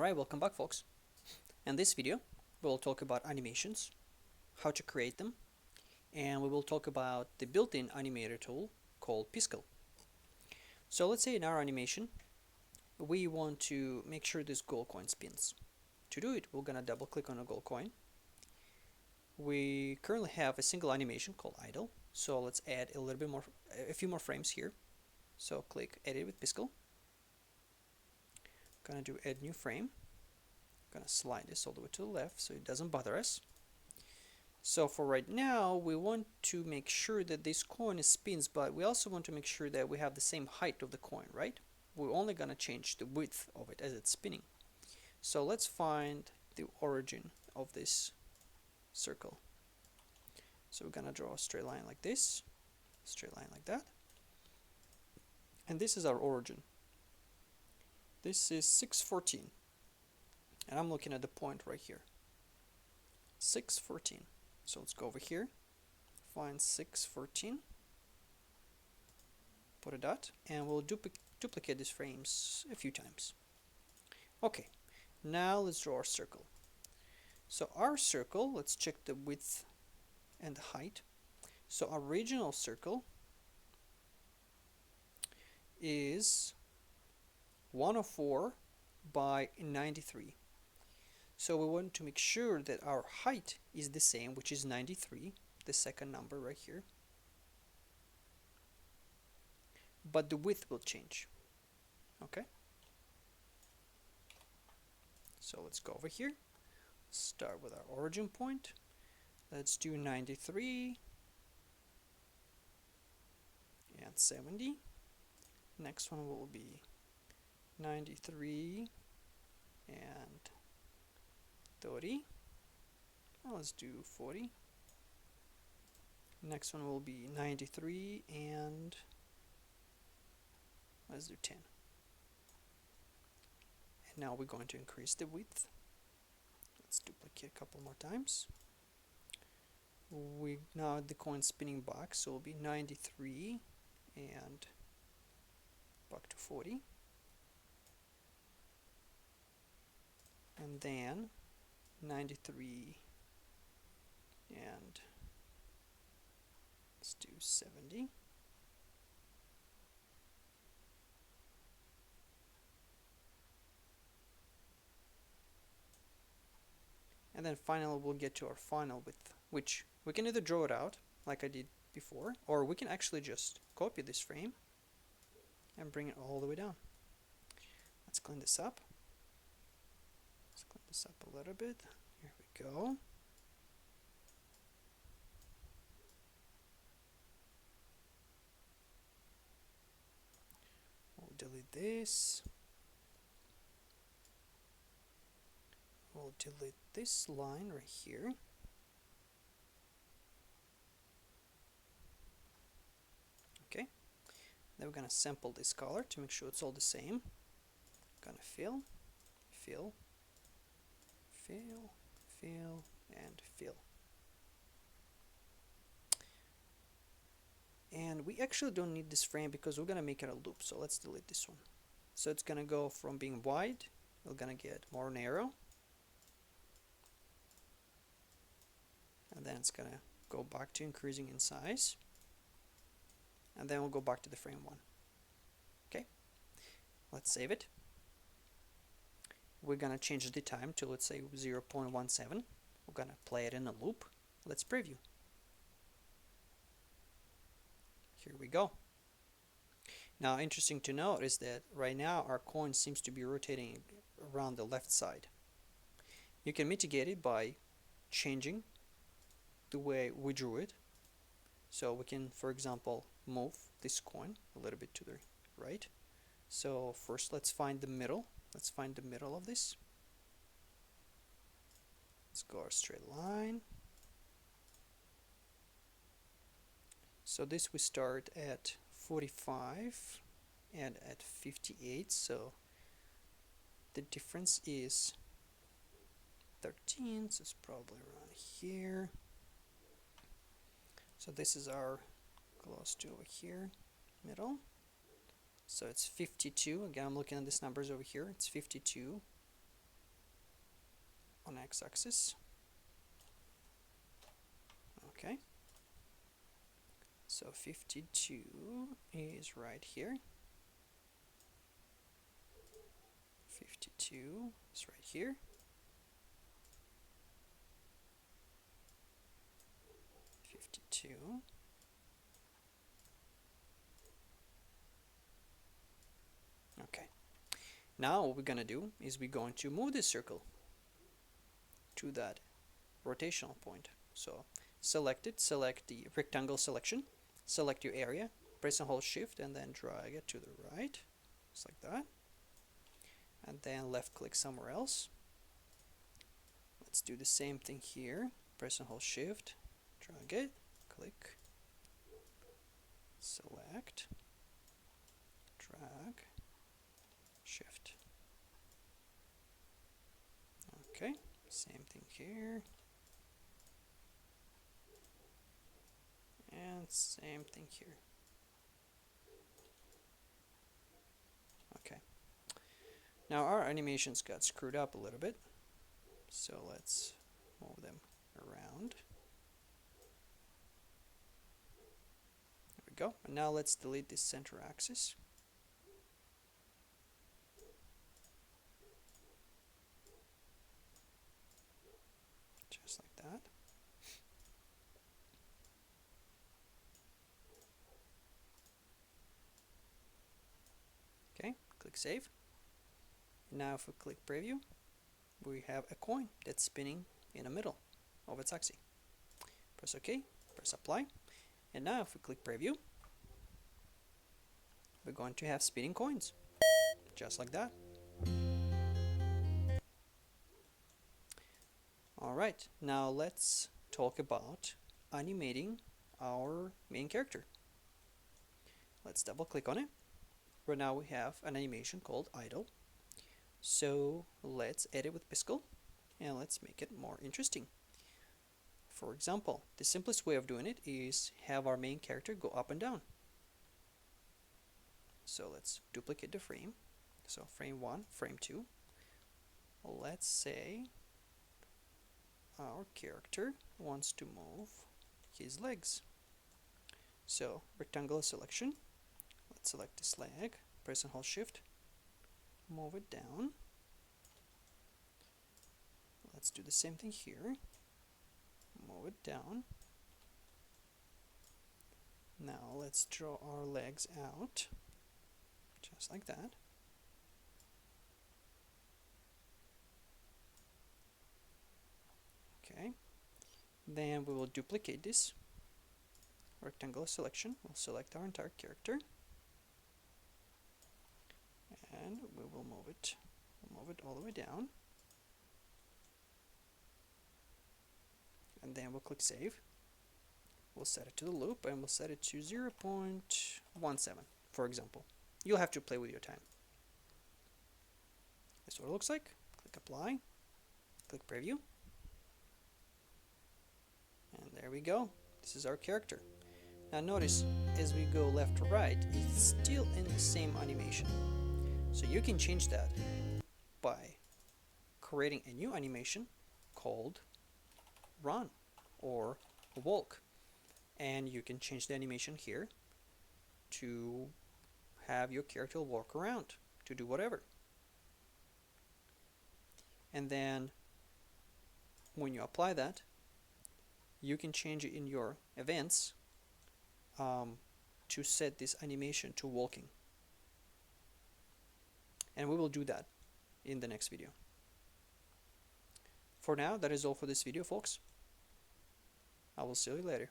Alright, welcome back folks. In this video we'll talk about animations, how to create them, and we will talk about the built-in animator tool called Piskel. So let's say in our animation we want to make sure this gold coin spins. To do it, we're gonna double click on a gold coin. We currently have a single animation called idle, so let's add a few more frames here. So click edit with Piskel. Gonna do add new frame. Gonna slide this all the way to the left so it doesn't bother us. So for right now we want to make sure that this coin spins, but we also want to make sure that we have the same height of the coin, right? We're only gonna change the width of it as it's spinning. So let's find the origin of this circle. So we're gonna draw a straight line like this, straight line like that, and this is our origin. This is 614, and I'm looking at the point right here, 614. So let's go over here, find 614, put a dot, and we'll duplicate these frames a few times. Okay, now let's draw our circle. So our circle, let's check the width and the height. So our original circle is 104 by 93. So we want to make sure that our height is the same, which is 93, the second number right here. But the width will change. Okay? So let's go over here. Start with our origin point. Let's do 93 and 70. Next one will be 93 and 30. Well, let's do 40. Next one will be 93 and let's do 10. And now we're going to increase the width. Let's duplicate a couple more times. We now the coin spinning back, so it will be 93 and back to 40. And then 93 and let's do 70. And then finally we'll get to our final width, which we can either draw it out like I did before, or we can actually just copy this frame and bring it all the way down. Let's clean this up. Let's clean this up a little bit. Here we go. We'll delete this. We'll delete this line right here. Okay. Then we're gonna sample this color to make sure it's all the same. Gonna fill, fill, fill, fill, and fill. And we actually don't need this frame because we're gonna make it a loop, so let's delete this one. So it's gonna go from being wide, we're gonna get more narrow, and then it's gonna go back to increasing in size, and then we'll go back to the frame one. Okay, let's save it. We're gonna change the time to, let's say, 0.17. We're gonna play it in a loop. Let's preview. Here we go. Now, interesting to note is that right now our coin seems to be rotating around the left side. You can mitigate it by changing the way we drew it. So we can, for example, move this coin a little bit to the right. So first let's find the middle. Let's find the middle of this. Let's go our straight line. So this we start at 45 and at 58, so the difference is 13, so it's probably around here. So this is our close to over here, middle. So it's 52. Again, I'm looking at these numbers over here. It's 52 on x-axis. Okay, so 52 is right here. 52 is right here. 52. Okay. Now what we're gonna do is we're going to move this circle to that rotational point. So select it, select the rectangle selection, select your area, press and hold shift and then drag it to the right, just like that. And then left click somewhere else. Let's do the same thing here. Press and hold shift, drag it, click, select, drag, shift. Okay, same thing here. And same thing here. Okay. Now our animations got screwed up a little bit. So let's move them around. There we go. And now let's delete this center axis. Just like that. Okay, click save. Now if we click preview, we have a coin that's spinning in the middle of its axis. Press OK, press apply, and now if we click preview, we're going to have spinning coins, just like that. Alright, now let's talk about animating our main character. Let's double click on it. Right now we have an animation called idle. So let's edit with Piskel and let's make it more interesting. For example, the simplest way of doing it is have our main character go up and down. So let's duplicate the frame. So frame 1, frame 2. Let's say our character wants to move his legs. So rectangular selection. Let's select this leg, press and hold shift, move it down. Let's do the same thing here. Move it down. Now let's draw our legs out, just like that. Okay. Then we will duplicate this rectangular selection. We'll select our entire character. And we will move it all the way down. And then we'll click save. We'll set it to the loop and we'll set it to 0.17, for example. You'll have to play with your time. This is what it looks like. Click apply, click preview. And there we go. This is our character. Now notice, as we go left to right, it's still in the same animation. So you can change that by creating a new animation called run or walk. And you can change the animation here to have your character walk around, to do whatever. And then when you apply that, you can change it in your events to set this animation to walking. And we will do that in the next video. For now, that is all for this video, folks. I will see you later.